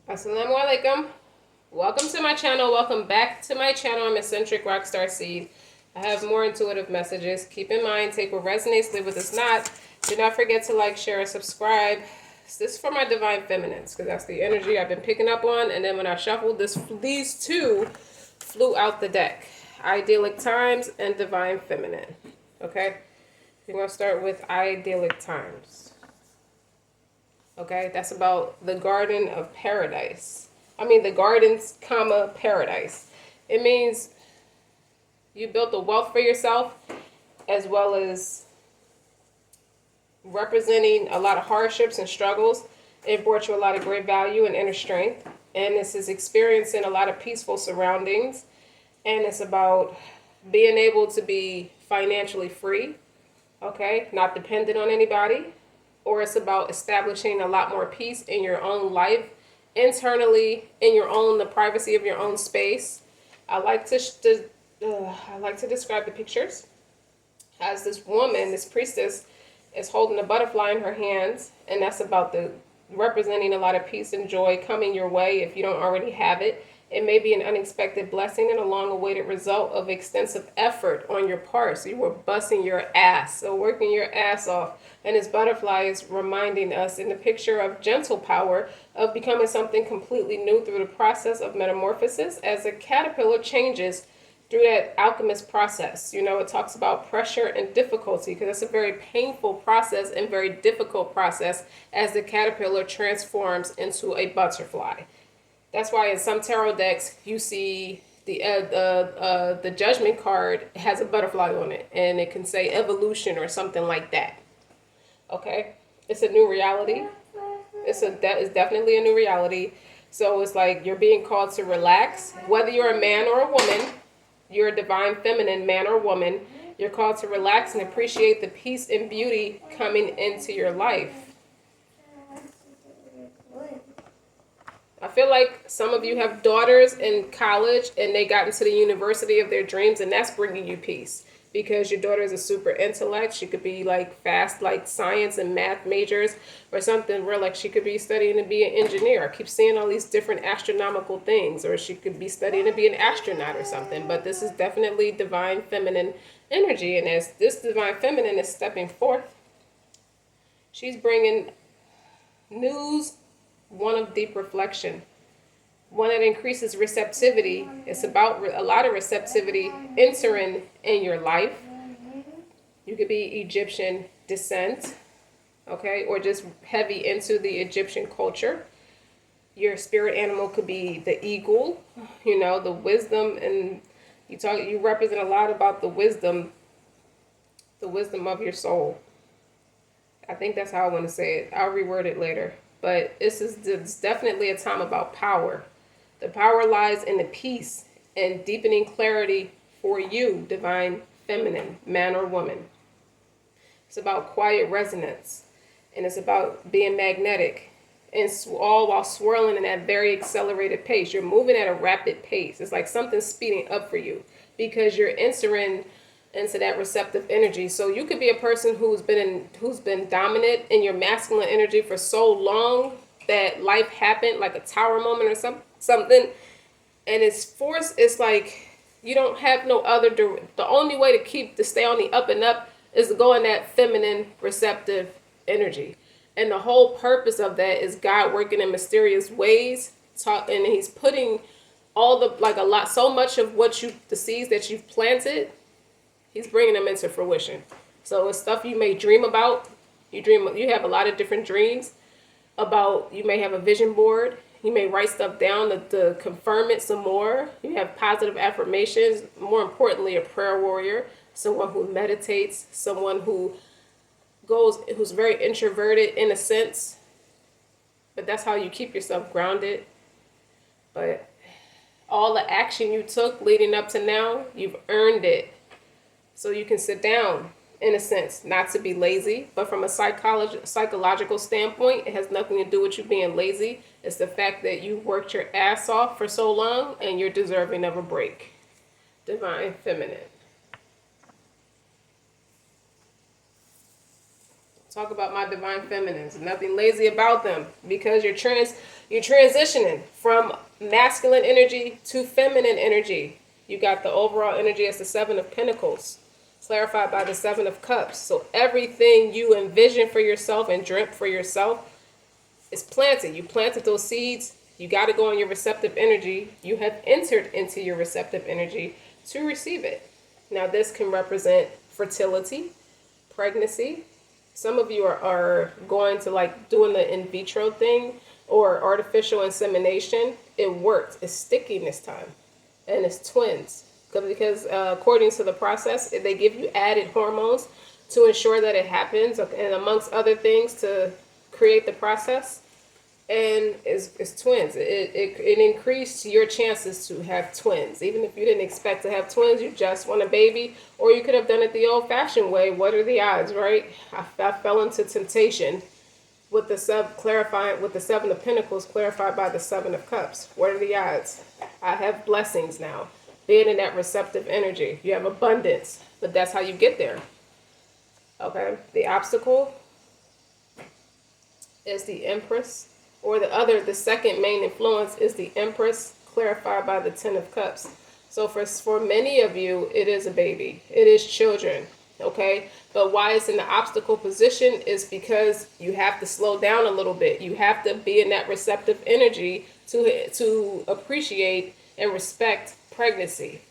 Assalamu alaikum. Welcome to my channel. Welcome back to my channel. I'm Eccentric RockStar'Seed. I have more intuitive messages. Keep in mind, take what resonates, leave what does not. Do not forget to like, share, and subscribe. This is for my divine feminines because that's the energy I've been picking up on. And then when I shuffled these two flew out the deck. Idyllic times and divine feminine. Okay? We're going to start with idyllic times. Okay? That's about the garden of paradise. The gardens, comma, paradise. It means you built a wealth for yourself as well as representing a lot of hardships and struggles. It brought you a lot of great value and inner strength. And this is experiencing a lot of peaceful surroundings. And it's about being able to be financially free, okay, not dependent on anybody. Or it's about establishing a lot more peace in your own life, internally, in the privacy of your own space. I like to describe the pictures as this woman, this priestess, is holding a butterfly in her hands, and that's about representing a lot of peace and joy coming your way if you don't already have it. It may be an unexpected blessing and a long-awaited result of extensive effort on your part. So you were busting your ass, so working your ass off. And this butterfly is reminding us in the picture of gentle power of becoming something completely new through the process of metamorphosis as a caterpillar changes through that alchemist process. It talks about pressure and difficulty because it's a very painful process and very difficult process as the caterpillar transforms into a butterfly. That's why in some tarot decks you see the judgment card has a butterfly on it, and it can say evolution or something like that. Okay, it's a new reality. That is definitely a new reality. So it's like you're being called to relax, whether you're a man or a woman. You're a divine feminine, man or woman. You're called to relax and appreciate the peace and beauty coming into your life. I feel like some of you have daughters in college and they got into the university of their dreams, and that's bringing you peace because your daughter is a super intellect. She could be like fast, like science and math majors or something where like she could be studying to be an engineer. I keep seeing all these different astronomical things, or she could be studying to be an astronaut or something. But this is definitely divine feminine energy. And as this divine feminine is stepping forth, she's bringing news, one of deep reflection, one that increases receptivity. It's about a lot of receptivity entering in your life. You could be Egyptian descent, okay, or just heavy into the Egyptian culture. Your spirit animal could be the eagle, the wisdom, and you represent a lot about the wisdom of your soul. I think that's how I want to say it. I'll reword it later. But it's definitely a time about power. The power lies in the peace and deepening clarity for you, divine feminine, man or woman. It's about quiet resonance. And it's about being magnetic. And all while swirling in that very accelerated pace. You're moving at a rapid pace. It's like something's speeding up for you because you're entering into that receptive energy. So you could be a person who's been dominant in your masculine energy for so long that life happened like a tower moment or something, and it's like you don't have no other the only way to stay on the up and up is to go in that feminine receptive energy. And the whole purpose of that is God working in mysterious ways, and he's putting so much of the seeds that you've planted, he's bringing them into fruition. So it's stuff you may dream about. You have a lot of different dreams about. You may have a vision board. You may write stuff down to confirm it some more. You have positive affirmations. More importantly, a prayer warrior, someone who meditates, someone who's very introverted in a sense. But that's how you keep yourself grounded. But all the action you took leading up to now, you've earned it. So you can sit down, in a sense, not to be lazy, but from a psychological standpoint, it has nothing to do with you being lazy. It's the fact that you worked your ass off for so long and you're deserving of a break. Divine feminine. Talk about my divine feminines. Nothing lazy about them because you're transitioning from masculine energy to feminine energy. You got the overall energy as the Seven of Pentacles, clarified by the Seven of Cups. So everything you envision for yourself and dreamt for yourself is planted. You planted those seeds. You got to go on your receptive energy. You have entered into your receptive energy to receive it. Now, this can represent fertility, pregnancy. Some of you are going to like doing the in vitro thing or artificial insemination. It worked. It's sticking this time. And it's twins. Because according to the process, they give you added hormones to ensure that it happens, and amongst other things to create the process. And it's twins. It increased your chances to have twins. Even if you didn't expect to have twins, you just want a baby, or you could have done it the old-fashioned way. What are the odds, right? I fell into temptation with the Seven of Pentacles clarified by the Seven of Cups. What are the odds? I have blessings now. Being in that receptive energy. You have abundance, but that's how you get there. Okay? The obstacle is the Empress. Or the second main influence is the Empress, clarified by the Ten of Cups. So for many of you, it is a baby. It is children, okay? But why it's in the obstacle position is because you have to slow down a little bit. You have to be in that receptive energy to appreciate and respect pregnancy.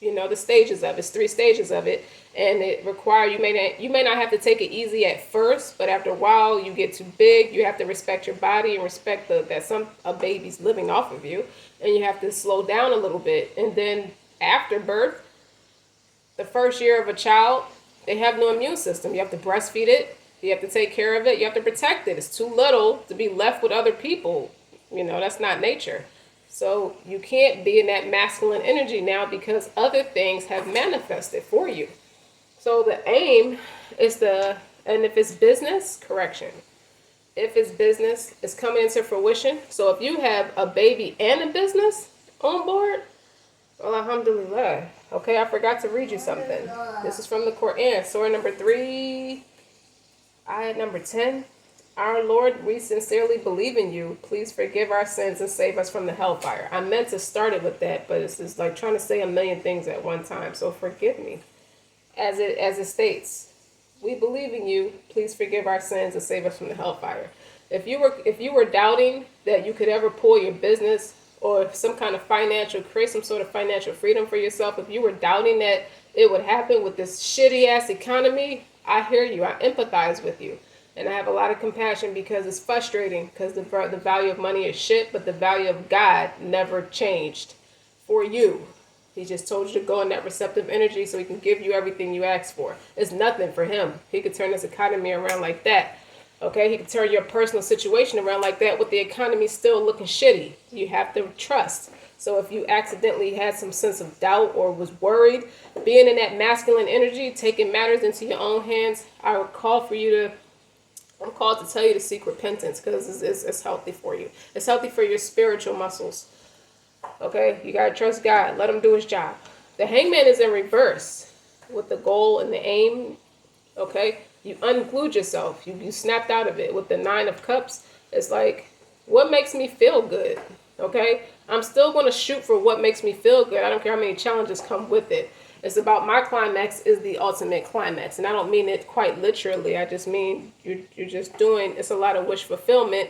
You know, the stages of it. It's 3 stages of it. And it requires, you may not have to take it easy at first, but after a while you get too big. You have to respect your body and respect that a baby's living off of you. And you have to slow down a little bit. And then after birth, the first year of a child, they have no immune system. You have to breastfeed it. You have to take care of it. You have to protect it. It's too little to be left with other people. You know, that's not nature. So you can't be in that masculine energy now because other things have manifested for you. So the aim is and if it's business, correction. If it's business, it's coming into fruition. So if you have a baby and a business on board, well, alhamdulillah. Okay, I forgot to read you something. This is from the Quran, Surah number 3, ayat number 10. Our Lord, we sincerely believe in you. Please forgive our sins and save us from the hellfire. I meant to start it with that, but it's just like trying to say a million things at one time. So forgive me. As it states, we believe in you. Please forgive our sins and save us from the hellfire. If you were doubting that you could ever pull your business or some kind of create some sort of financial freedom for yourself, if you were doubting that it would happen with this shitty ass economy, I hear you. I empathize with you. And I have a lot of compassion because it's frustrating because the value of money is shit, but the value of God never changed for you. He just told you to go in that receptive energy so he can give you everything you ask for. It's nothing for him. He could turn this economy around like that. Okay, he could turn your personal situation around like that with the economy still looking shitty. You have to trust. So if you accidentally had some sense of doubt or was worried, being in that masculine energy, taking matters into your own hands, I would call for you to I'm called to tell you to seek repentance because it's healthy for you. It's healthy for your spiritual muscles. Okay? You got to trust God. Let him do his job. The hangman is in reverse with the goal and the aim. Okay? You unglued yourself. You snapped out of it. With the 9 of Cups, it's like, what makes me feel good? Okay? I'm still going to shoot for what makes me feel good. I don't care how many challenges come with it. It's about my climax is the ultimate climax. And I don't mean it quite literally. I just mean you're just doing, it's a lot of wish fulfillment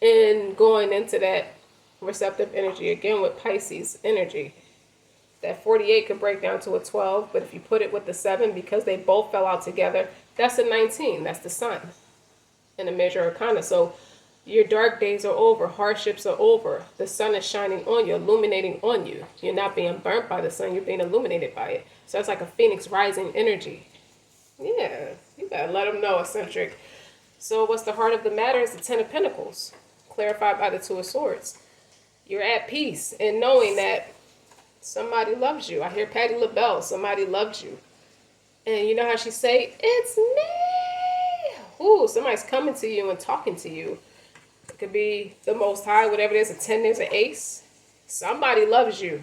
in going into that receptive energy. Again, with Pisces energy. That 48 could break down to a 12. But if you put it with the 7, because they both fell out together, that's a 19. That's the sun in a major arcana. So your dark days are over. Hardships are over. The sun is shining on you, illuminating on you. You're not being burnt by the sun. You're being illuminated by it. So it's like a phoenix rising energy. Yeah, you gotta let them know, eccentric. So what's the heart of the matter is the 10 of Pentacles, clarified by the 2 of Swords. You're at peace in knowing that somebody loves you. I hear Patti LaBelle, somebody loves you. And you know how she say, it's me. Ooh, somebody's coming to you and talking to you. It could be the Most High, whatever it is, a 10 is an ace. Somebody loves you.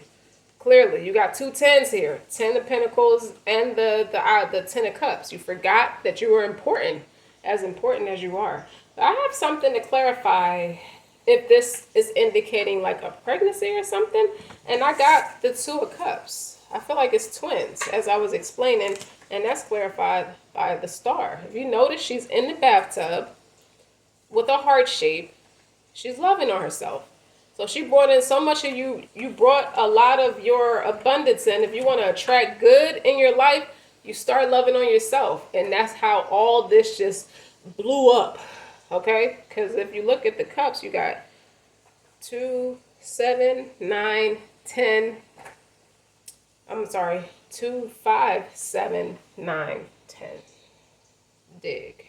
Clearly, you got 2 10s here. 10 of Pentacles and the 10 of Cups. You forgot that you were important as important as you are. But I have something to clarify if this is indicating like a pregnancy or something. And I got the Two of Cups. I feel like it's twins, as I was explaining, and that's clarified by the star. If you notice, she's in the bathtub with a heart shape. She's loving on herself. So she brought in so much of you. You brought a lot of your abundance in. If you want to attract good in your life, you start loving on yourself. And that's how all this just blew up. Okay? Because if you look at the cups, you got 2, 7, 9, 10. I'm sorry. 2, 5, 7, 9, 10. Dig.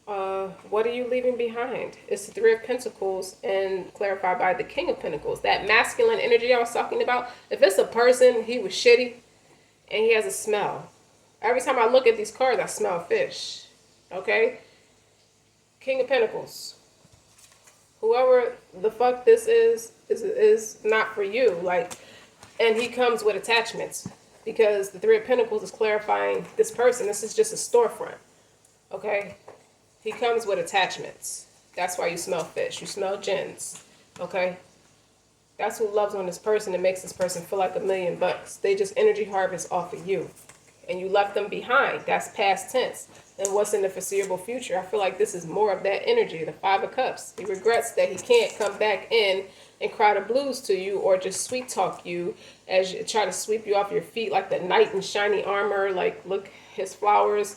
What are you leaving behind? It's the Three of Pentacles and clarified by the King of Pentacles. That masculine energy I was talking about. If it's a person, he was shitty and he has a smell. Every time I look at these cards, I smell fish. Okay? King of Pentacles. Whoever the fuck this is not for you. Like, and he comes with attachments because the Three of Pentacles is clarifying this person. This is just a storefront. Okay? He comes with attachments. That's why you smell fish. You smell gins. Okay? That's who loves on this person and makes this person feel like $1,000,000. They just energy harvest off of you. And you left them behind. That's past tense. And what's in the foreseeable future? I feel like this is more of that energy. The Five of Cups. He regrets that he can't come back in and cry the blues to you or just sweet talk you as you try to sweep you off your feet like the knight in shiny armor. Like, look, his flowers.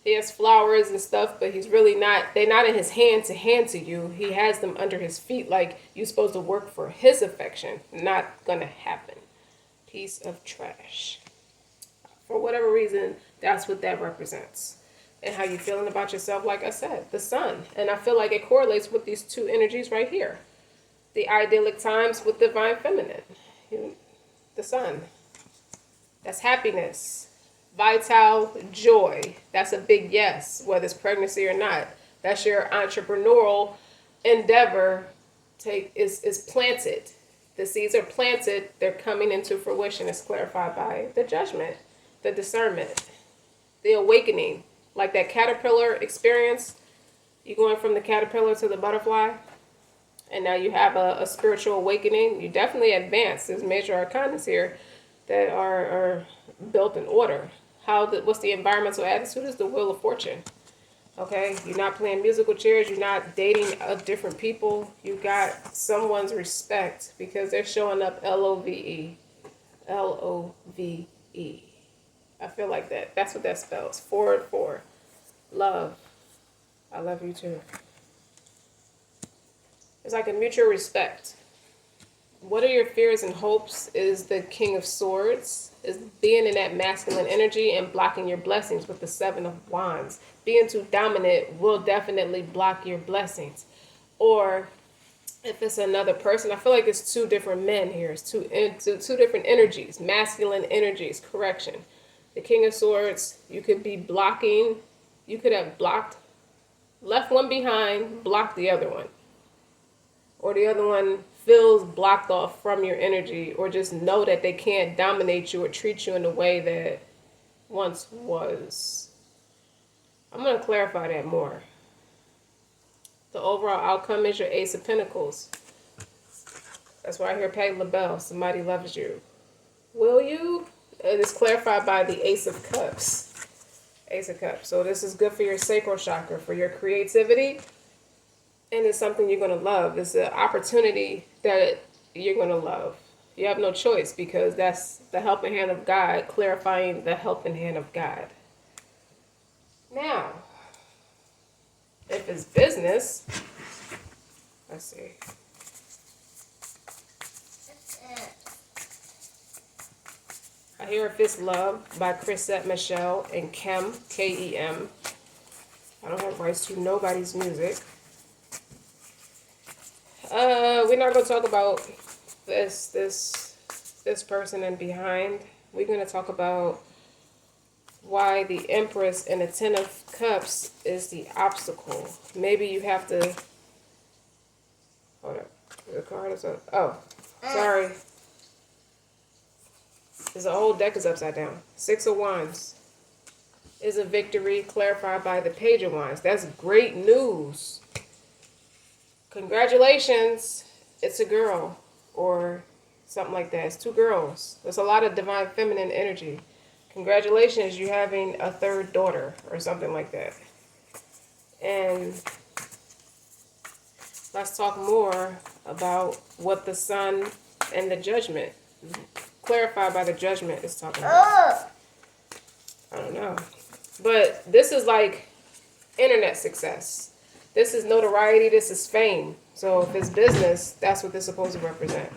He has flowers and stuff, but he's really not, they're not in his hand to you. He has them under his feet like you're supposed to work for his affection. Not gonna happen. Piece of trash. For whatever reason, that's what that represents. And how you feeling about yourself, like I said, the sun. And I feel like it correlates with these two energies right here. The idyllic times with divine feminine. The sun. That's happiness. Vital joy. That's a big yes, whether it's pregnancy or not. That's your entrepreneurial endeavor is planted. The seeds are planted. They're coming into fruition. It's clarified by the judgment, the discernment, the awakening. Like that caterpillar experience. You're going from the caterpillar to the butterfly. And now you have a spiritual awakening. You definitely advance. There's major arcanas here that are built in order. What's the environmental attitude is the wheel of fortune. Okay, you're not playing musical chairs. You're not dating different people. You got someone's respect because they're showing up Love. Love. I feel like that. That's what that spells. Forward for love. I love you too. It's like a mutual respect. What are your fears and hopes is the King of Swords, is being in that masculine energy and blocking your blessings with the Seven of Wands. Being too dominant will definitely block your blessings. Or if it's another person, I feel like it's two different men here. It's two different energies, masculine energies, correction. The King of Swords, you could be blocking, you could have left one behind, blocked the other one. Or the other one feels blocked off from your energy, or just know that they can't dominate you or treat you in the way that once was. I'm going to clarify that more. The overall outcome is your Ace of Pentacles. That's why I hear Patti LaBelle, somebody loves you. Will you? It is clarified by the Ace of Cups. Ace of Cups. So this is good for your sacral chakra, for your creativity. And it's something you're going to love. It's an opportunity that you're going to love. You have no choice because that's the helping hand of God, clarifying the helping hand of God. Now, if it's business, let's see. I hear If It's Love by Chrisette Michelle and Kem, K-E-M. I don't have rights to nobody's music. We're not going to talk about this person and behind. We're going to talk about why the Empress and the Ten of Cups is the obstacle. Maybe you have to... Hold up. The card is up. Oh, sorry. The whole deck is upside down. Six of Wands. is a victory, clarified by the Page of Wands. That's great news. Congratulations, it's a girl, or something like that. It's two girls. There's a lot of divine feminine energy. Congratulations, you having a third daughter, or something like that. And let's talk more about what the Sun and the Judgment, clarified by the Judgment, is talking about. I don't know. But this is like internet success. This is notoriety. This is fame. So if it's business, that's what this is supposed to represent.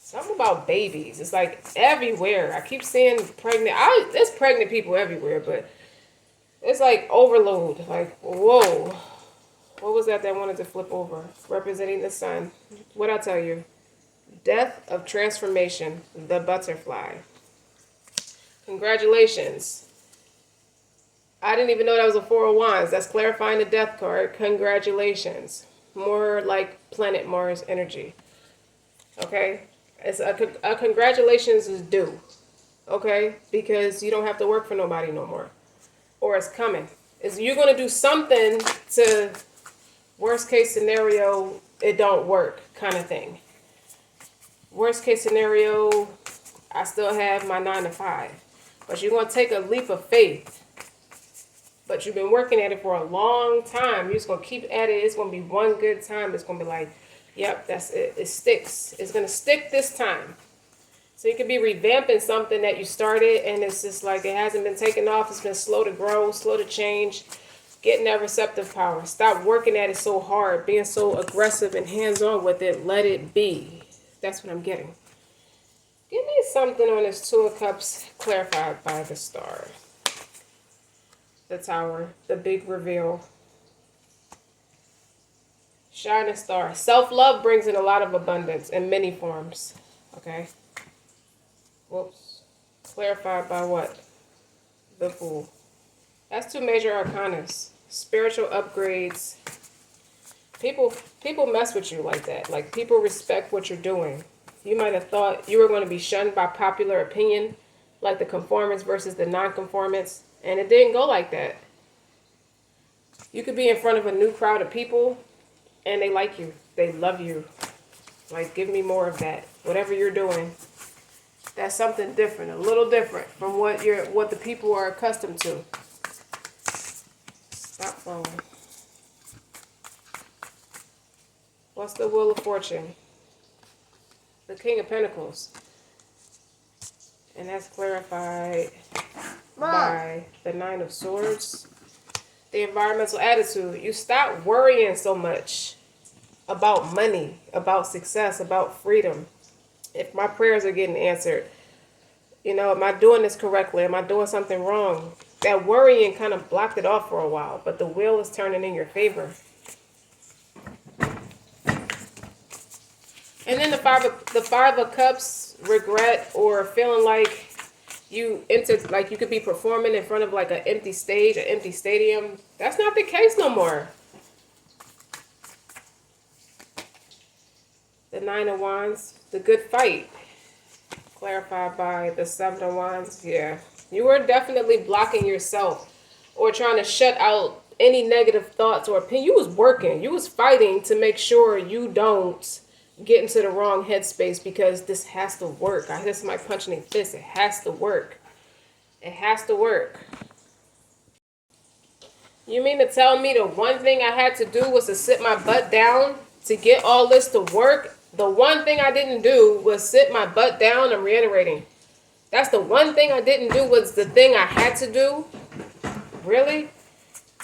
Something about babies. It's like everywhere. I keep seeing pregnant. There's pregnant people everywhere, but it's like overload. Like, whoa. What was that wanted to flip over? Representing the Sun. What'd I tell you? Death of transformation. The butterfly. Congratulations. I didn't even know that was a Four of Wands. That's clarifying the Death card. Congratulations. More like planet Mars energy. Okay? It's a congratulations is due. Okay? Because you don't have to work for nobody no more. Or it's coming. You're going to do something to, worst case scenario, it don't work kind of thing. Worst case scenario, I still have my 9 to 5. But you're going to take a leap of faith. But you've been working at it for a long time. You're just going to keep at it. It's going to be one good time. It's going to be like, yep, that's it. It sticks. It's going to stick this time. So you could be revamping something that you started and it's just like it hasn't been taken off. It's been slow to grow, slow to change. Getting that receptive power. Stop working at it so hard. Being so aggressive and hands-on with it. Let it be. That's what I'm getting. Give me something on this Two of Cups clarified by the Star. The Tower. The big reveal. Shining Star. Self-love brings in a lot of abundance in many forms. Okay. Whoops. Clarified by what? The Fool. That's two major arcanas. Spiritual upgrades. People mess with you like that. Like, people respect what you're doing. You might have thought you were going to be shunned by popular opinion, like the conformance versus the non-conformance, and it didn't go like that. You could be in front of a new crowd of people, and they like you. They love you. Like, give me more of that. Whatever you're doing, that's something different, a little different from what the people are accustomed to. Stop falling. What's the Wheel of Fortune? The King of Pentacles. And that's clarified by the Nine of Swords. The environmental attitude. You stop worrying so much about money, about success, about freedom. If my prayers are getting answered, you know, am I doing this correctly? Am I doing something wrong? That worrying kind of blocked it off for a while, but the wheel is turning in your favor. And then the Five of Cups, regret or feeling like you could be performing in front of like an empty stage, an empty stadium. That's not the case no more. The Nine of Wands, the good fight, clarified by the Seven of Wands. Yeah, you were definitely blocking yourself or trying to shut out any negative thoughts or opinion. You was working, you was fighting to make sure you don't get into the wrong headspace because this has to work. This is my punching fist. It has to work. It has to work. You mean to tell me the one thing I had to do was to sit my butt down to get all this to work? The one thing I didn't do was sit my butt down. I'm reiterating. That's the one thing I didn't do was the thing I had to do? Really?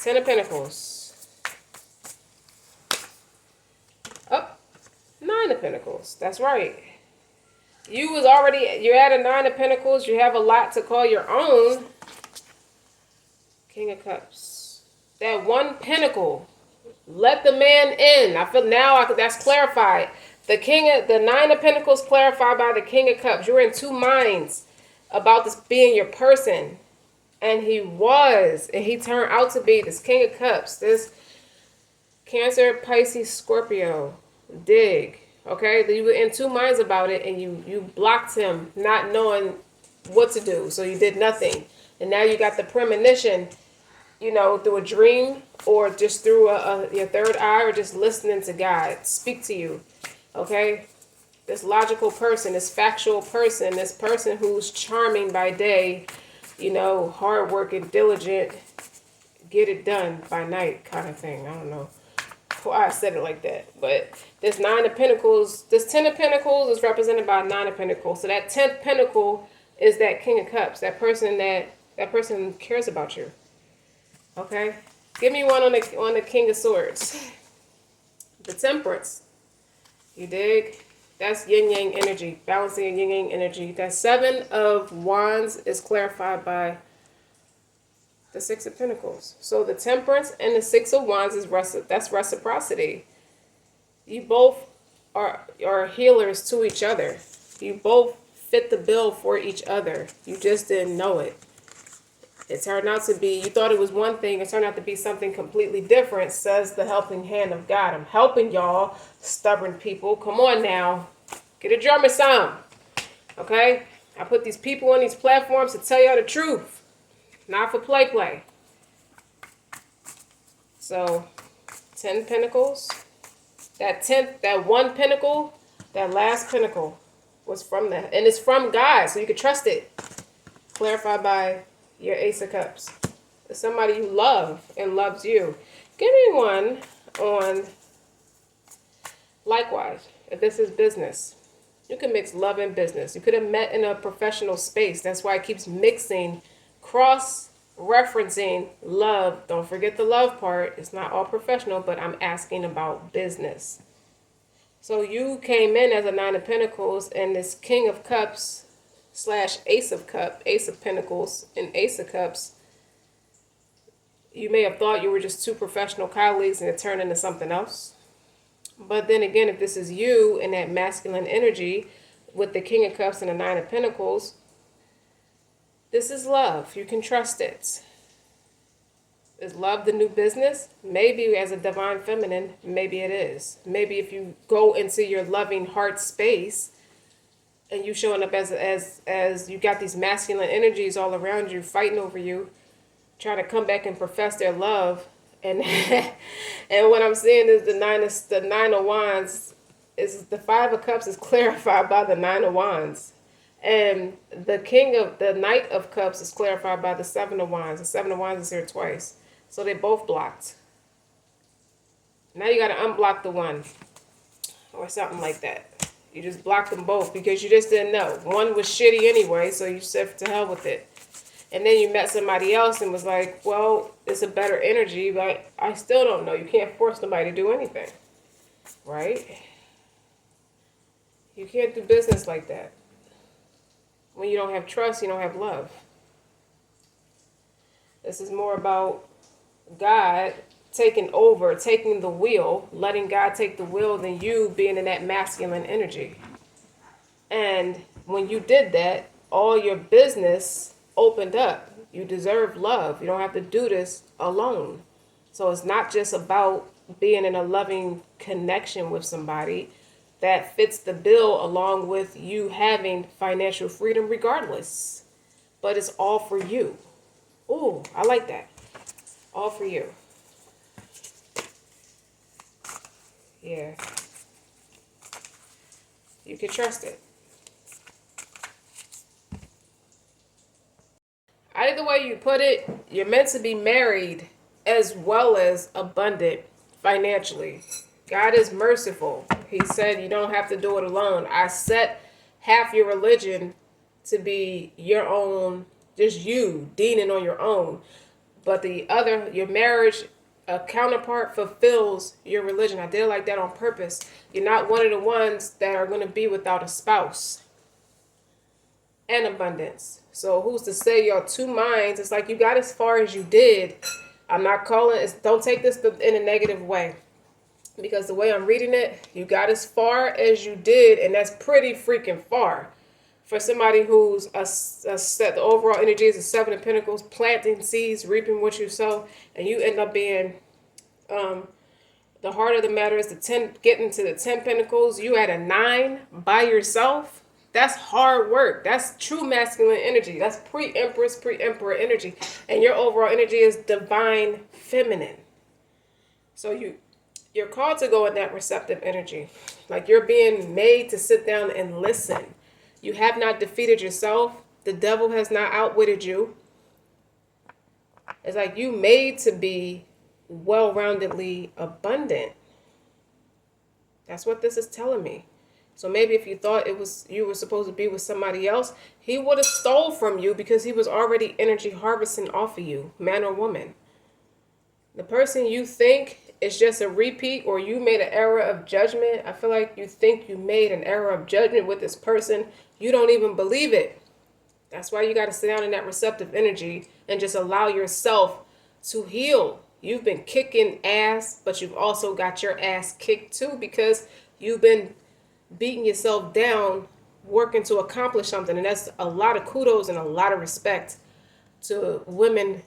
Ten of Pentacles. Up. Nine of Pentacles. That's right. You're at a Nine of Pentacles. You have a lot to call your own. King of Cups. That one pentacle. Let the man in. I feel now that's clarified. The Nine of Pentacles clarified by the King of Cups. You're in two minds about this being your person. And he turned out to be this King of Cups. This Cancer, Pisces, Scorpio. Dig. Okay, you were in two minds about it and you blocked him not knowing what to do, so you did nothing. And now you got the premonition, through a dream or just through your third eye or just listening to God speak to you. Okay? This logical person, this factual person, this person who's charming by day, hardworking, diligent, get it done by night kind of thing. I don't know why I said it like that. But this Nine of Pentacles, this Ten of Pentacles is represented by Nine of Pentacles. So that 10th Pentacle is that King of Cups. That person cares about you. Okay? Give me one on the King of Swords. The Temperance. You dig? That's yin-yang energy. Balancing yin-yang energy. That 7 of Wands is clarified by the 6 of Pentacles. So the Temperance and the 6 of Wands is that's reciprocity. You both are healers to each other. You both fit the bill for each other. You just didn't know it. It turned out to be, you thought it was one thing, it turned out to be something completely different, says the helping hand of God. I'm helping y'all, stubborn people. Come on now. Get a drummer sound. Okay? I put these people on these platforms to tell y'all the truth. Not for play. So, 10 Pentacles. That one Pentacle, that last Pentacle was from that. And it's from God, so you can trust it. Clarified by your Ace of Cups. It's somebody you love and loves you. Give me one on, likewise, if this is business. You can mix love and business. You could have met in a professional space. That's why it keeps mixing, cross-referencing love. Don't forget the love part. It's not all professional, but I'm asking about business. So you came in as a Nine of Pentacles and this King of Cups / Ace of Pentacles and Ace of Cups. You may have thought you were just two professional colleagues and it turned into something else. But then again, if this is you in that masculine energy with the King of Cups and the Nine of Pentacles, this is love. You can trust it. Is love the new business? Maybe as a divine feminine, maybe it is. Maybe if you go into your loving heart space and you showing up as you got these masculine energies all around you, fighting over you, trying to come back and profess their love. And and what I'm seeing is the nine of wands is the 5 of cups is clarified by the 9 of wands. And the Knight of Cups is clarified by the 7 of wands. The 7 of wands is here twice. So they both blocked. Now you got to unblock the one or something like that. You just blocked them both because you just didn't know. One was shitty anyway, so you said to hell with it. And then you met somebody else and was like, well, it's a better energy, but I still don't know. You can't force nobody to do anything. Right? You can't do business like that. When you don't have trust, you don't have love. This is more about God taking over, taking the wheel, letting God take the wheel than you being in that masculine energy. And when you did that, all your business opened up. You deserve love. You don't have to do this alone. So it's not just about being in a loving connection with somebody that fits the bill along with you having financial freedom regardless. But it's all for you. Ooh, I like that. All for you. Yeah. You can trust it. Either way you put it, you're meant to be married as well as abundant financially. God is merciful. He said you don't have to do it alone. I set half your religion to be your own, just you, dealing on your own. But the other, your marriage, a counterpart fulfills your religion. I did it like that on purpose. You're not one of the ones that are going to be without a spouse. And abundance. So who's to say you're two minds? It's like you got as far as you did. I'm not calling it, don't take this in a negative way. Because the way I'm reading it, you got as far as you did, and that's pretty freaking far. For somebody who's a set, the overall energy is a 7 of Pentacles, planting seeds, reaping what you sow, and you end up being, the heart of the matter is the 10, getting to the 10 Pentacles. You at a 9 by yourself. That's hard work. That's true masculine energy. That's pre-empress, pre-emperor energy. And your overall energy is divine feminine. So you're called to go in that receptive energy. Like you're being made to sit down and listen. You have not defeated yourself. The devil has not outwitted you. It's like you made to be well-roundedly abundant. That's what this is telling me. So maybe if you thought it was you were supposed to be with somebody else, he would have stole from you because he was already energy harvesting off of you, man or woman. The person you think is just a repeat, or you made an error of judgment. I feel like you think you made an error of judgment with this person. You don't even believe it. That's why you got to sit down in that receptive energy and just allow yourself to heal. You've been kicking ass, but you've also got your ass kicked too because you've been beating yourself down, working to accomplish something. And that's a lot of kudos and a lot of respect to women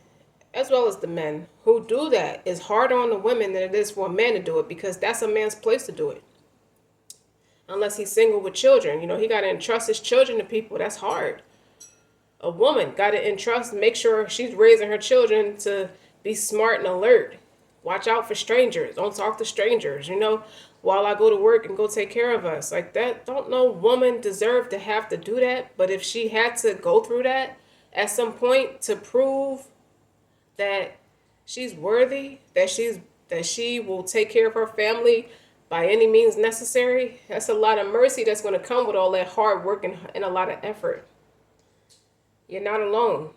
as well as the men who do that. It's harder on the women than it is for a man to do it because that's a man's place to do it. Unless he's single with children. You know, he got to entrust his children to people. That's hard. A woman got to entrust, make sure she's raising her children to be smart and alert. Watch out for strangers. Don't talk to strangers, you know, while I go to work and go take care of us. Like that, don't no woman deserve to have to do that. But if she had to go through that at some point to prove that she's worthy, that she will take care of her family by any means necessary, that's a lot of mercy that's going to come with all that hard work and a lot of effort. You're not alone.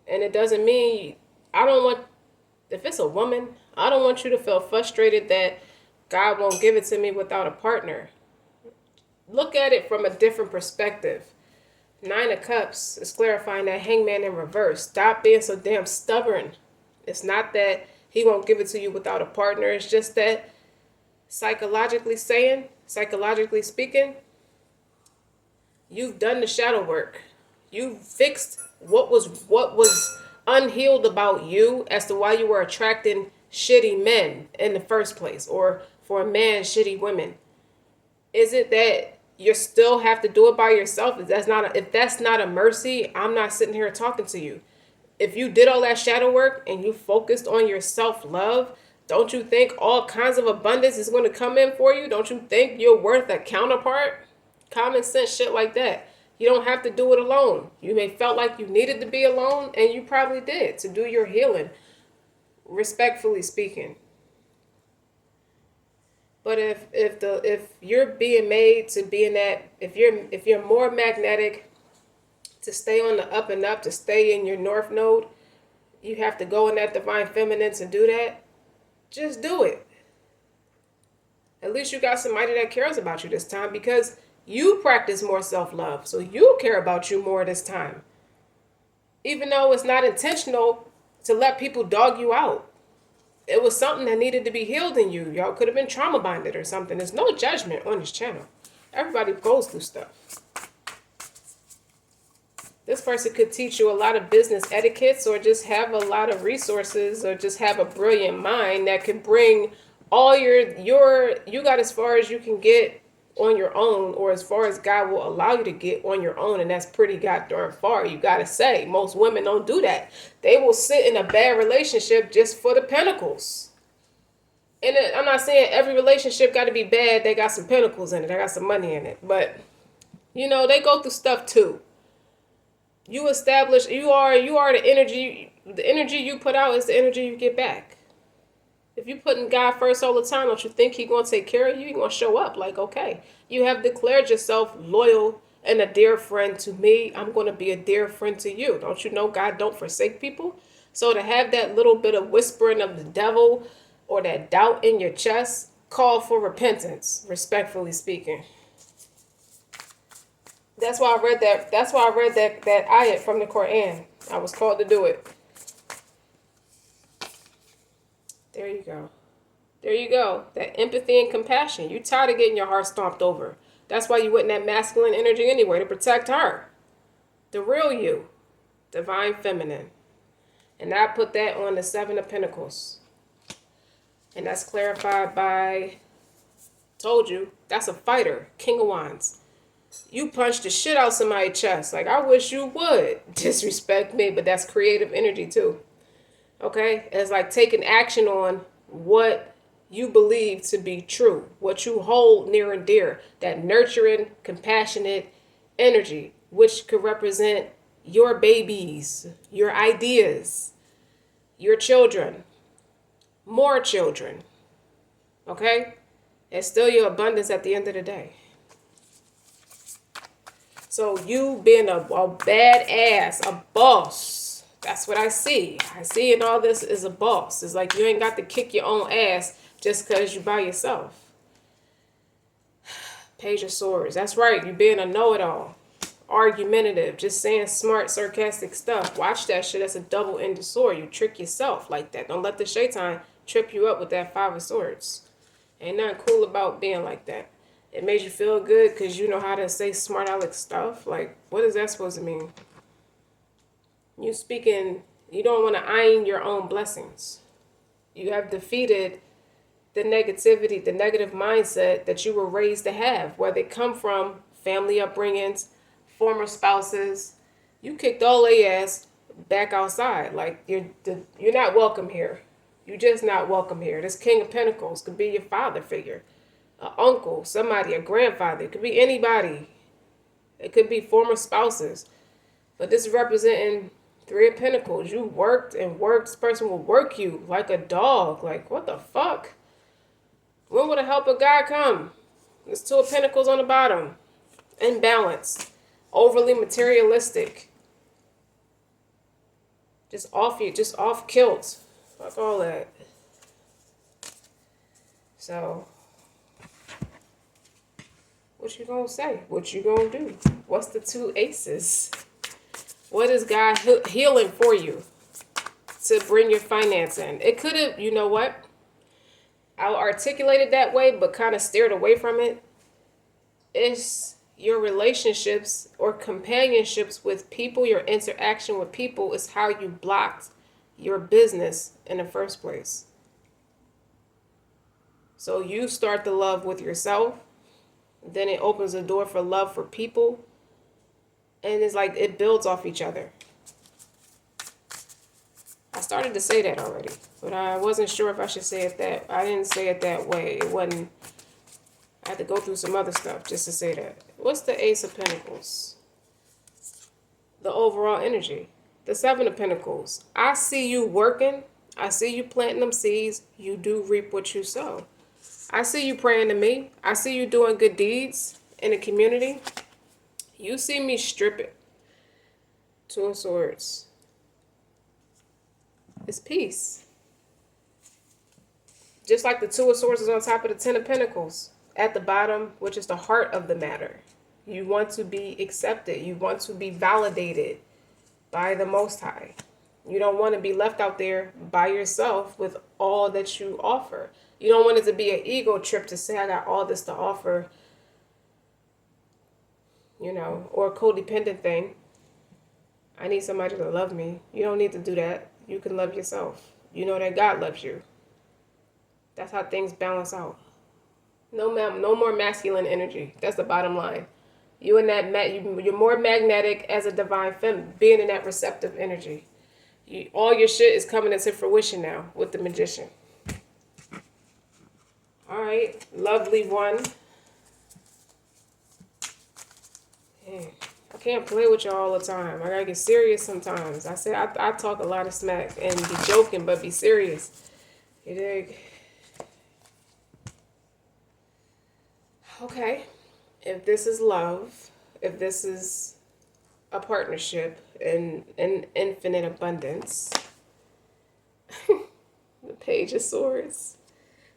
And it doesn't mean, if it's a woman, I don't want you to feel frustrated that God won't give it to me without a partner. Look at it from a different perspective. 9 of Cups is clarifying that Hangman in reverse. Stop being so damn stubborn. It's not that he won't give it to you without a partner. It's just that psychologically speaking, you've done the shadow work. You fixed what was unhealed about you as to why you were attracting shitty men in the first place, or for a man, shitty women. Is it that you still have to do it by yourself? If that's not a mercy, I'm not sitting here talking to you. If you did all that shadow work and you focused on your self-love, don't you think all kinds of abundance is going to come in for you? Don't you think you're worth a counterpart? Common sense shit like that. You don't have to do it alone. You may felt like you needed to be alone, and you probably did to do your healing, respectfully speaking. But if you're being made to be in that, if you're more magnetic to stay on the up and up, to stay in your north node, you have to go in that divine feminine to do that. Just do it. At least you got somebody that cares about you this time, because you practice more self-love, so you care about you more this time. Even though it's not intentional to let people dog you out. It was something that needed to be healed in you. Y'all could have been trauma bonded or something. There's no judgment on this channel. Everybody goes through stuff. This person could teach you a lot of business etiquettes, or just have a lot of resources, or just have a brilliant mind that could bring all you got as far as you can get on your own, or as far as God will allow you to get on your own. And that's pretty goddamn far, you gotta say. Most women don't do that. They will sit in a bad relationship just for the pentacles. And I'm not saying every relationship got to be bad. They got some pentacles in it. They got some money in it. But, you know, they go through stuff too. You establish, you are the energy you put out is the energy you get back. If you putting God first all the time, don't you think He gonna take care of you? He gonna show up like, okay, you have declared yourself loyal and a dear friend to me. I'm gonna be a dear friend to you. Don't you know God don't forsake people? So to have that little bit of whispering of the devil or that doubt in your chest, call for repentance, respectfully speaking. That's why I read that. That's why I read that ayat from the Quran. I was called to do it. There you go. There you go. That empathy and compassion. You tired of getting your heart stomped over. That's why you went in that masculine energy anyway, to protect her. The real you. Divine feminine. And I put that on the 7 of Pentacles. And that's clarified by, told you, that's a fighter. King of Wands. You punch the shit out somebody's chest. Like, I wish you would disrespect me, but that's creative energy too. Okay? It's like taking action on what you believe to be true, what you hold near and dear, that nurturing, compassionate energy, which could represent your babies, your ideas, your children, more children. Okay? It's still your abundance at the end of the day. So you being a badass, a boss. That's what I see. I see in all this is a boss. It's like you ain't got to kick your own ass just because you by yourself. Page of Swords. That's right. You being a know-it-all. Argumentative. Just saying smart, sarcastic stuff. Watch that shit. That's a double-ended sword. You trick yourself like that. Don't let the shaitan trip you up with that Five of Swords. Ain't nothing cool about being like that. It made you feel good because you know how to say smart aleck stuff. Like, what is that supposed to mean? You speaking, you don't want to iron your own blessings. You have defeated the negativity, the negative mindset that you were raised to have, where they come from, family upbringings, former spouses. You kicked all their ass back outside. Like, you're not welcome here. You're just not welcome here. This King of Pentacles could be your father figure. An uncle, somebody, a grandfather. It could be anybody. It could be former spouses. But this is representing Three of Pentacles. You worked and worked. This person will work you like a dog. Like, what the fuck? When will the help of God come? There's Two of Pentacles on the bottom. Imbalanced. Overly materialistic. Just off kilt. Fuck all that. So, what you gonna say? What you gonna do? What's the two aces? What is God healing for you to bring your finance in? It could have, you know what? I'll articulate it that way, but kind of steered away from it. It's your relationships or companionships with people, your interaction with people is how you blocked your business in the first place. So you start the love with yourself. Then it opens the door for love for people. And it's like it builds off each other. I started to say that already, but I wasn't sure if I should say it that. I didn't say it that way. It wasn't. I had to go through some other stuff just to say that. What's the Ace of Pentacles? The overall energy. The Seven of Pentacles. I see you working. I see you planting them seeds. You do reap what you sow. I see you praying to me. I see you doing good deeds in the community. You see me strip it. Two of Swords. It's peace. Just like the Two of Swords is on top of the Ten of Pentacles. At the bottom, which is the heart of the matter. You want to be accepted. You want to be validated by the Most High. You don't want to be left out there by yourself with all that you offer. You don't want it to be an ego trip to say, I got all this to offer, you know, or a codependent thing. I need somebody to love me. You don't need to do that. You can love yourself. You know that God loves you. That's how things balance out. No more masculine energy. That's the bottom line. You and that you're more magnetic as a divine feminine, being in that receptive energy. All your shit is coming into fruition now with the Magician. All right, lovely one. Dang, I can't play with y'all all the time. I gotta get serious sometimes. I said I talk a lot of smack and be joking, but be serious. You dig? Okay. If this is love, if this is a partnership in infinite abundance, the Page of Swords.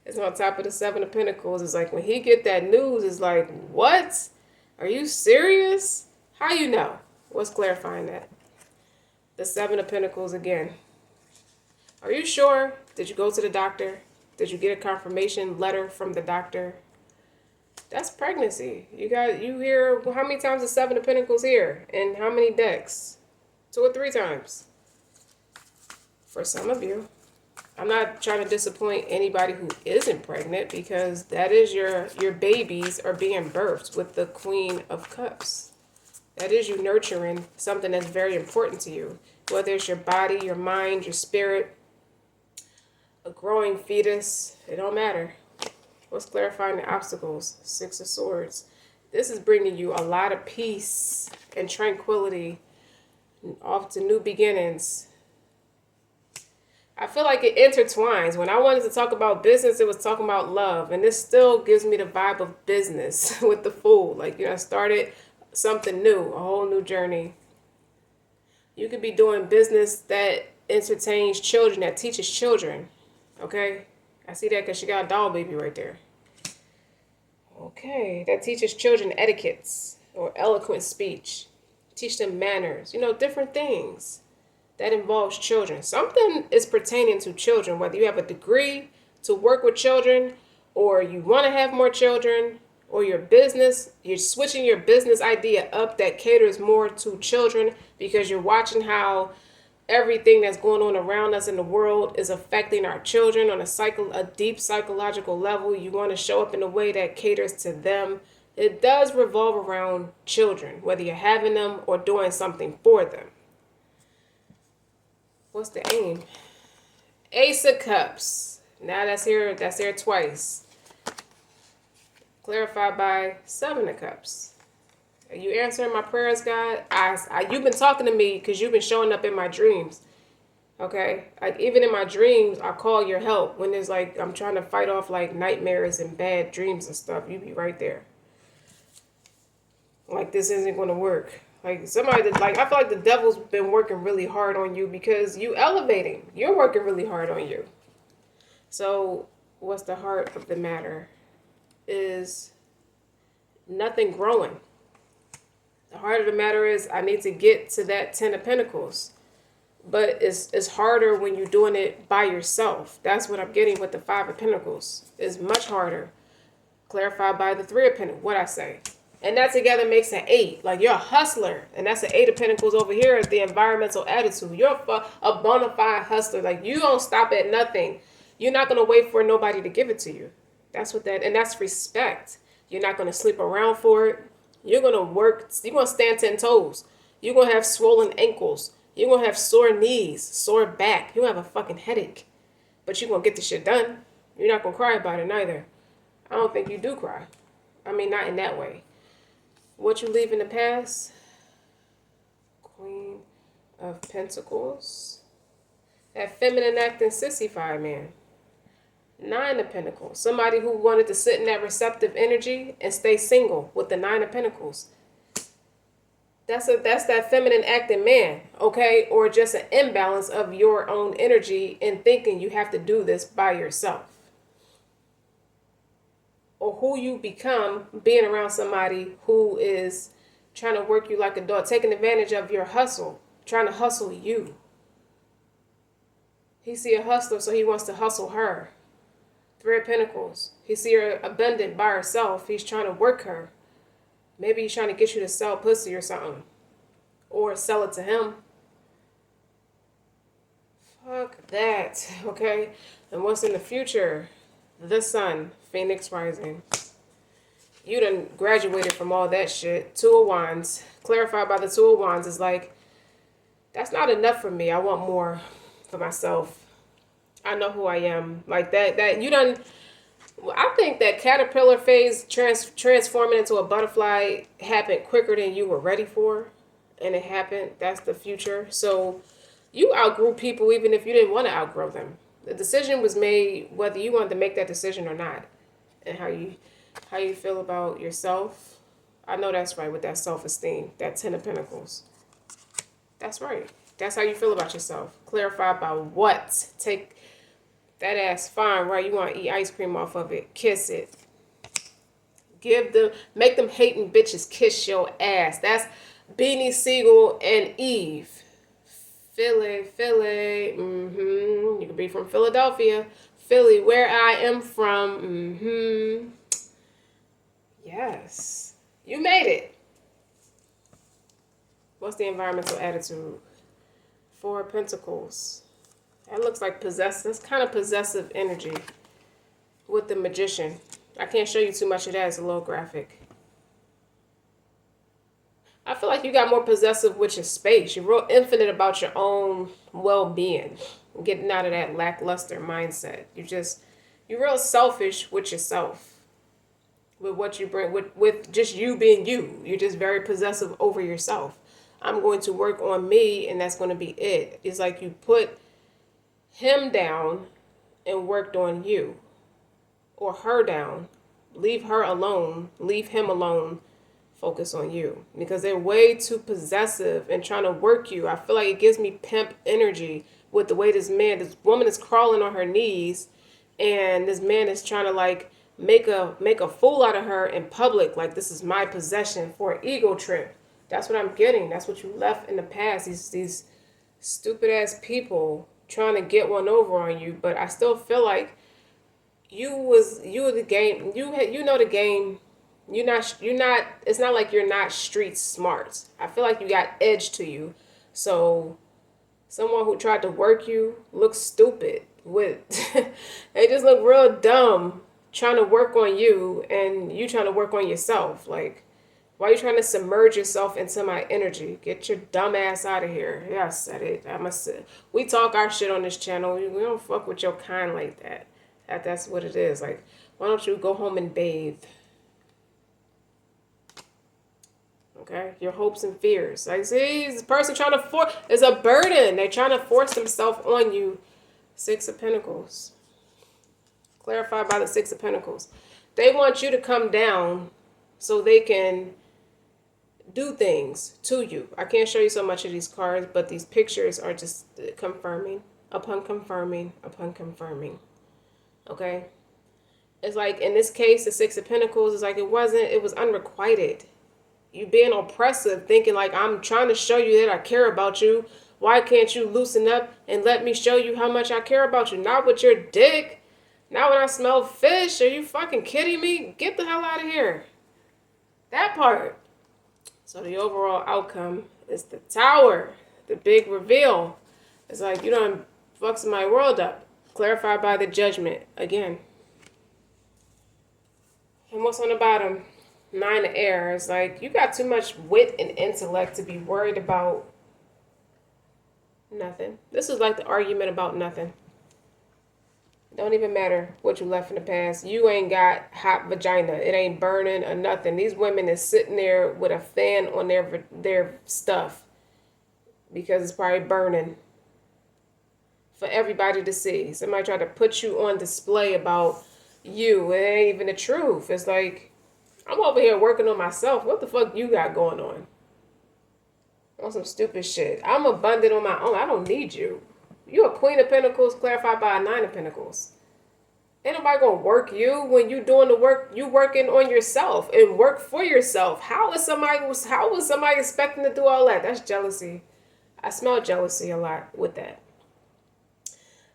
It's on top of the Seven of Pentacles. It's like when he get that news, it's like, what? Are you serious? How you know? What's clarifying that? The Seven of Pentacles again. Are you sure? Did you go to the doctor? Did you get a confirmation letter from the doctor? That's pregnancy. You hear how many times the Seven of Pentacles here? And how many decks? 2 or 3 times. For some of you. I'm not trying to disappoint anybody who isn't pregnant, because that is your babies are being birthed with the Queen of Cups. That is you nurturing something that's very important to you. Whether it's your body, your mind, your spirit, a growing fetus, it don't matter. What's clarifying the obstacles? Six of Swords. This is bringing you a lot of peace and tranquility, off to new beginnings. I feel like it intertwines. When I wanted to talk about business, it was talking about love. And this still gives me the vibe of business with the Fool. Like, you know, I started something new, a whole new journey. You could be doing business that entertains children, that teaches children. Okay? I see that because she got a doll baby right there. Okay, that teaches children etiquettes or eloquent speech. Teach them manners, you know, different things that involves children. Something is pertaining to children, whether you have a degree to work with children, or you want to have more children, or your business, you're switching your business idea up that caters more to children, because you're watching how everything that's going on around us in the world is affecting our children on a deep psychological level. You want to show up in a way that caters to them. It does revolve around children, whether you're having them or doing something for them. What's the aim? Ace of Cups. Now that's here twice. Clarified by Seven of Cups. Are you answering my prayers, God? You've been talking to me because you've been showing up in my dreams. Okay? Even in my dreams, I call your help. When there's like, I'm trying to fight off like nightmares and bad dreams and stuff. You be right there. Like, this isn't going to work. Like, somebody that, like, I feel like the devil's been working really hard on you because you elevating. You're working really hard on you. So, what's the heart of the matter? Is nothing growing. The heart of the matter is I need to get to that 10 of Pentacles. But it's harder when you're doing it by yourself. That's what I'm getting with the 5 of Pentacles. It's much harder. Clarified by the 3 of Pentacles. What I say. And that together makes an 8. Like, you're a hustler. And that's the 8 of Pentacles over here is the environmental attitude. You're a bona fide hustler. Like, you don't stop at nothing. You're not going to wait for nobody to give it to you. That's what that, and that's respect. You're not going to sleep around for it. You're going to work. You're going to stand 10 toes. You're going to have swollen ankles. You're going to have sore knees, sore back. You're going to have a fucking headache. But you're going to get the shit done. You're not going to cry about it neither. I don't think you do cry. I mean, not in that way. What you leave in the past? Queen of Pentacles. That feminine acting sissy-fied man. 9 of Pentacles. Somebody who wanted to sit in that receptive energy and stay single with the 9 of Pentacles. That's that feminine acting man, okay? Or just an imbalance of your own energy and thinking you have to do this by yourself. Or who you become being around somebody who is trying to work you like a dog, taking advantage of your hustle, trying to hustle you. He see a hustler, so he wants to hustle her. 3 of Pentacles. He see her abundant by herself. He's trying to work her. Maybe he's trying to get you to sell pussy or something. Or sell it to him. Fuck that. Okay? And what's in the future? The Sun. Phoenix rising. You done graduated from all that shit. 2 of Wands. Clarified by the 2 of Wands is like, that's not enough for me. I want more for myself. I know who I am. Like that you done. I think that caterpillar phase transforming into a butterfly happened quicker than you were ready for. And it happened. That's the future. So you outgrew people even if you didn't want to outgrow them. The decision was made whether you wanted to make that decision or not. And how you feel about yourself. I know that's right with that self-esteem. That 10 of Pentacles. That's right. That's how you feel about yourself. Clarified by what? Take that ass fine, right? You want to eat ice cream off of it. Kiss it. Make them hating bitches kiss your ass. That's Beanie Siegel and Eve. Philly. You could be from Philadelphia. Philly, where I am from. Yes. You made it. What's the environmental attitude? 4 of Pentacles. That looks like possessive. That's kind of possessive energy with the magician. I can't show you too much of that. It's a little graphic. I feel like you got more possessive with your space. You're real infinite about your own well-being. Getting out of that lackluster mindset. You're real selfish with yourself. With what you bring, with just you being you. You're just very possessive over yourself. I'm going to work on me and that's going to be it. It's like you put him down and worked on you. Or her down. Leave her alone. Leave him alone. Focus on you. Because they're way too possessive and trying to work you. I feel like it gives me pimp energy with the way this woman is crawling on her knees and this man is trying to like make a fool out of her in public. Like this is my possession for an ego trip. That's what I'm getting. That's what you left in the past. These stupid ass people trying to get one over on you. But I still feel like you were the game. You know the game. You're not. It's not like you're not street smart. I feel like you got edge to you. So someone who tried to work you looks stupid. They just look real dumb trying to work on you and you trying to work on yourself. Like, why are you trying to submerge yourself into my energy? Get your dumb ass out of here. Yeah, I said it. We talk our shit on this channel. We don't fuck with your kind like that. That's what it is. Like, why don't you go home and bathe? Okay, your hopes and fears. Like, see, this person trying to force is a burden. They're trying to force themselves on you. Six of Pentacles. Clarified by the Six of Pentacles. They want you to come down so they can do things to you. I can't show you so much of these cards, but these pictures are just confirming upon confirming upon confirming. Okay? It's like, in this case, the Six of Pentacles is like it was unrequited. You being oppressive, thinking like, I'm trying to show you that I care about you. Why can't you loosen up and let me show you how much I care about you? Not with your dick. Not when I smell fish. Are you fucking kidding me? Get the hell out of here. That part. So the overall outcome is the Tower. The big reveal. It's like, you done fucks my world up. Clarified by the Judgment. Again. And what's on the bottom? Nine of Air. It's like, you got too much wit and intellect to be worried about nothing. This is like the argument about nothing. Don't even matter what you left in the past. You ain't got hot vagina. It ain't burning or nothing. These women is sitting there with a fan on their stuff because it's probably burning for everybody to see. Somebody tried to put you on display about you. It ain't even the truth. It's like, I'm over here working on myself. What the fuck you got going on? On some stupid shit. I'm abundant on my own. I don't need you. You a Queen of Pentacles clarified by a Nine of Pentacles. Ain't nobody gonna work you when you doing the work. You working on yourself and work for yourself. How was somebody expecting to do all that? That's jealousy. I smell jealousy a lot with that.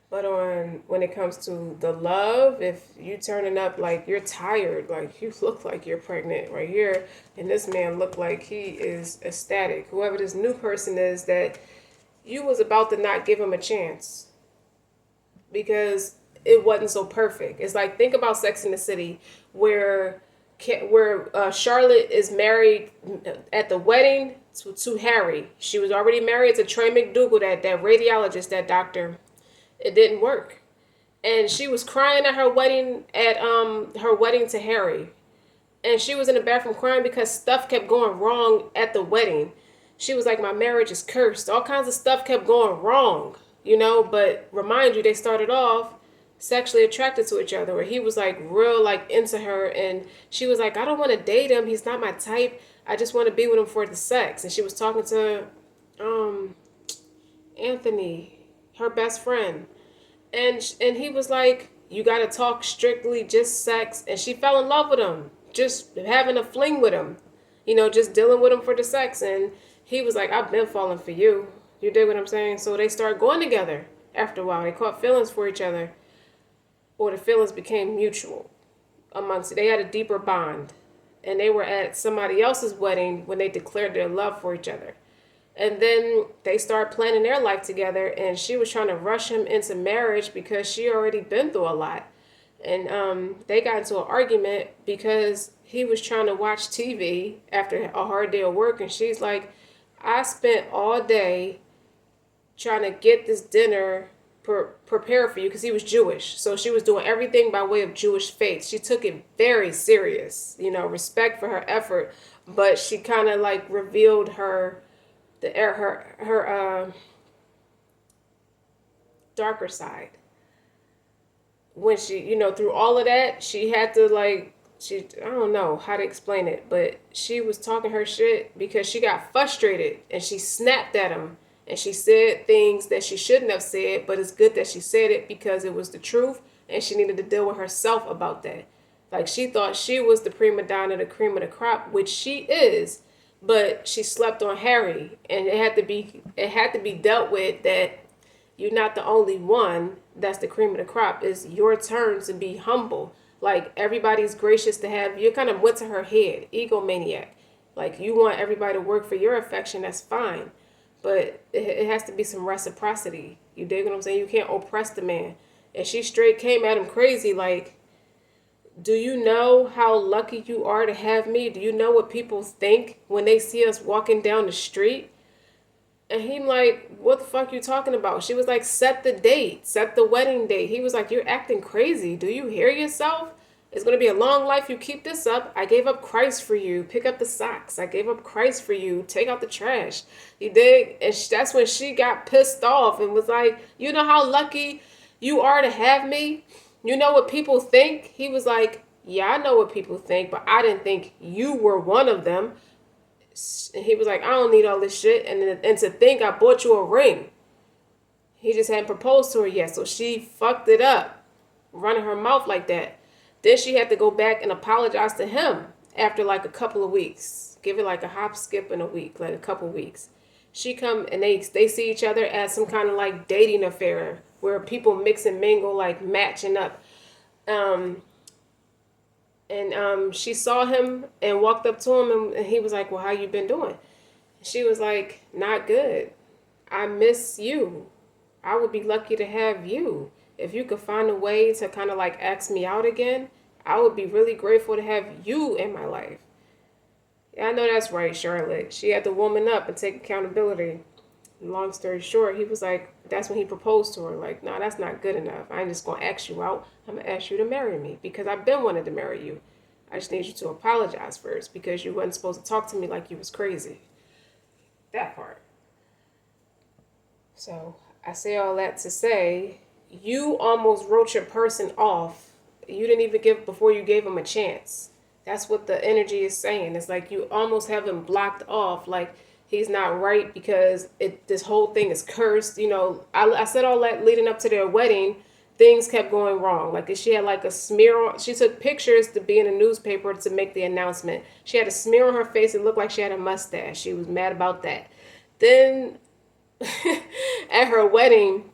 But when it comes to the love, if you turning up like you're tired, like you look like you're pregnant right here, and this man look like he is ecstatic. Whoever this new person is that you was about to not give him a chance because it wasn't so perfect. It's like, think about Sex in the City where Charlotte is married at the wedding to Harry. She was already married to Trey McDougal, that radiologist, that doctor. It didn't work. And she was crying at her wedding to Harry. And she was in the bathroom crying because stuff kept going wrong at the wedding. She was like, my marriage is cursed. All kinds of stuff kept going wrong, but remind you, they started off sexually attracted to each other, where he was like real like into her and she was like, I don't want to date him. He's not my type. I just want to be with him for the sex. And she was talking to Anthony, her best friend. And he was like, you got to talk strictly just sex. And she fell in love with him, just having a fling with him, just dealing with him for the sex. And he was like, I've been falling for you. You dig what I'm saying? So they started going together after a while. They caught feelings for each other, or the feelings became mutual amongst it. They had a deeper bond. And they were at somebody else's wedding when they declared their love for each other. And then they start planning their life together, and she was trying to rush him into marriage because she already been through a lot. And they got into an argument because he was trying to watch TV after a hard day of work, and she's like, I spent all day trying to get this dinner prepared for you, because he was Jewish. So she was doing everything by way of Jewish faith. She took it very serious, respect for her effort, but she kind of like revealed her darker side when she, through all of that. She had to like, I don't know how to explain it, but she was talking her shit because she got frustrated and she snapped at him, and she said things that she shouldn't have said, but it's good that she said it because it was the truth, and she needed to deal with herself about that. Like, she thought she was the prima donna, the cream of the crop, which she is, but she slept on Harry, and it had to be dealt with that you're not the only one that's the cream of the crop. It's your turn to be humble. Like, everybody's gracious to have you. Kind of went to her head, egomaniac. Like, you want everybody to work for your affection, that's fine. But it has to be some reciprocity. You dig what I'm saying? You can't oppress the man. And she straight came at him crazy, like, do you know how lucky you are to have me? Do you know what people think when they see us walking down the street? And he like, what the fuck you talking about? She was like, set the date, set the wedding date. He was like, you're acting crazy. Do you hear yourself? It's going to be a long life. You keep this up. I gave up Christ for you. Pick up the socks. I gave up Christ for you. Take out the trash. You dig? And that's when she got pissed off and was like, you know how lucky you are to have me? You know what people think? He was like, yeah, I know what people think, but I didn't think you were one of them. And he was like, I don't need all this shit. And to think I bought you a ring. He just hadn't proposed to her yet. So she fucked it up, running her mouth like that. Then she had to go back and apologize to him after like a couple of weeks. Give it like a hop, skip in a week, like a couple of weeks. She come and they see each other as some kind of like dating affair where people mix and mingle, like matching up. And she saw him and walked up to him, and he was like, well, how you been doing? She was like, not good. I miss you. I would be lucky to have you. If you could find a way to kind of like ask me out again, I would be really grateful to have you in my life. Yeah, I know that's right, Charlotte. She had to woman up and take accountability. Long story short, he was like, that's when he proposed to her. Like, nah, that's not good enough. I ain't just going to ask you out. I'm going to ask you to marry me because I've been wanting to marry you. I just need you to apologize first because you wasn't supposed to talk to me like you was crazy. That part. So I say all that to say, you almost wrote your person off. You didn't even before you gave him a chance. That's what the energy is saying. It's like you almost have him blocked off. Like, he's not right because this whole thing is cursed. I said all that leading up to their wedding. Things kept going wrong. Like, she had like a smear on. She took pictures to be in a newspaper to make the announcement. She had a smear on her face. It looked like she had a mustache. She was mad about that. Then at her wedding,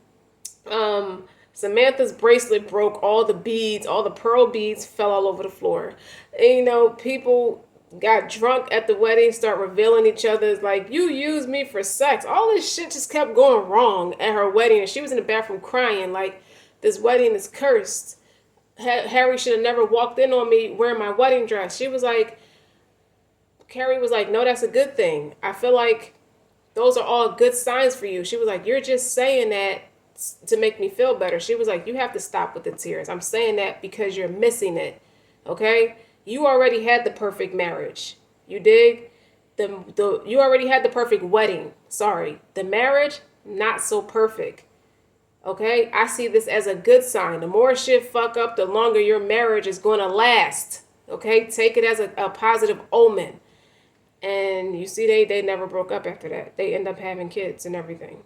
Samantha's bracelet broke. All the beads, all the pearl beads fell all over the floor. And, people got drunk at the wedding, start revealing each other's like, you used me for sex. All this shit just kept going wrong at her wedding. And she was in the bathroom crying like, this wedding is cursed. Harry should have never walked in on me wearing my wedding dress. She was like, Carrie was like, no, that's a good thing. I feel like those are all good signs for you. She was like, you're just saying that to make me feel better. She was like, you have to stop with the tears. I'm saying that because you're missing it. Okay? You already had the perfect marriage. You dig? You already had the perfect wedding. Sorry. The marriage, not so perfect. Okay? I see this as a good sign. The more shit fuck up, the longer your marriage is going to last. Okay? Take it as a positive omen. And you see, they never broke up after that. They end up having kids and everything.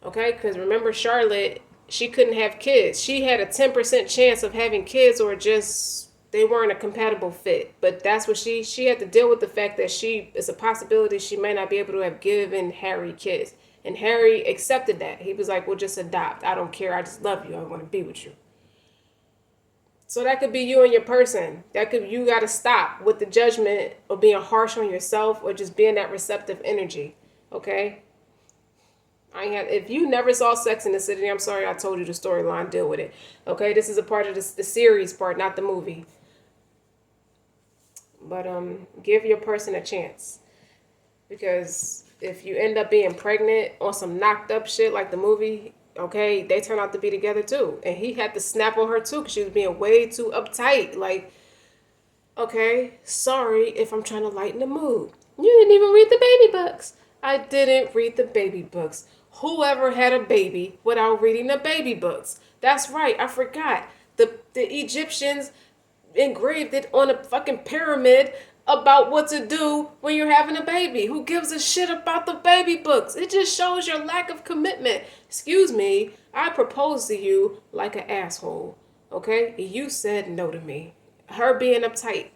Okay? Because remember, Charlotte, she couldn't have kids. She had a 10% chance of having kids, or just they weren't a compatible fit. But that's what she had to deal with, the fact that it's a possibility she may not be able to have given Harry kids. And Harry accepted that. He was like, well, just adopt. I don't care. I just love you. I want to be with you. So that could be you and your person. You got to stop with the judgment of being harsh on yourself or just being that receptive energy. Okay? I ain't had, if you never saw Sex in the City, I'm sorry I told you the storyline. Deal with it. Okay? This is a part of the series part, not the movie. But give your person a chance. Because if you end up being pregnant on some knocked up shit like the movie, okay, they turn out to be together too. And he had to snap on her too because she was being way too uptight. Like, okay, sorry if I'm trying to lighten the mood. You didn't even read the baby books. I didn't read the baby books. Whoever had a baby without reading the baby books? That's right, I forgot. The Egyptians engraved it on a fucking pyramid about what to do when you're having a baby. Who gives a shit about the baby books? It just shows your lack of commitment. Excuse me, I proposed to you like an asshole. Okay? You said no to me. Her being uptight.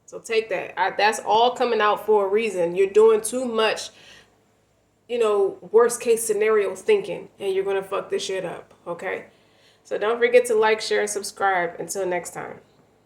So take that. That's all coming out for a reason. You're doing too much, worst case scenario thinking, and you're gonna fuck this shit up. Okay? So don't forget to like, share, and subscribe. Until next time.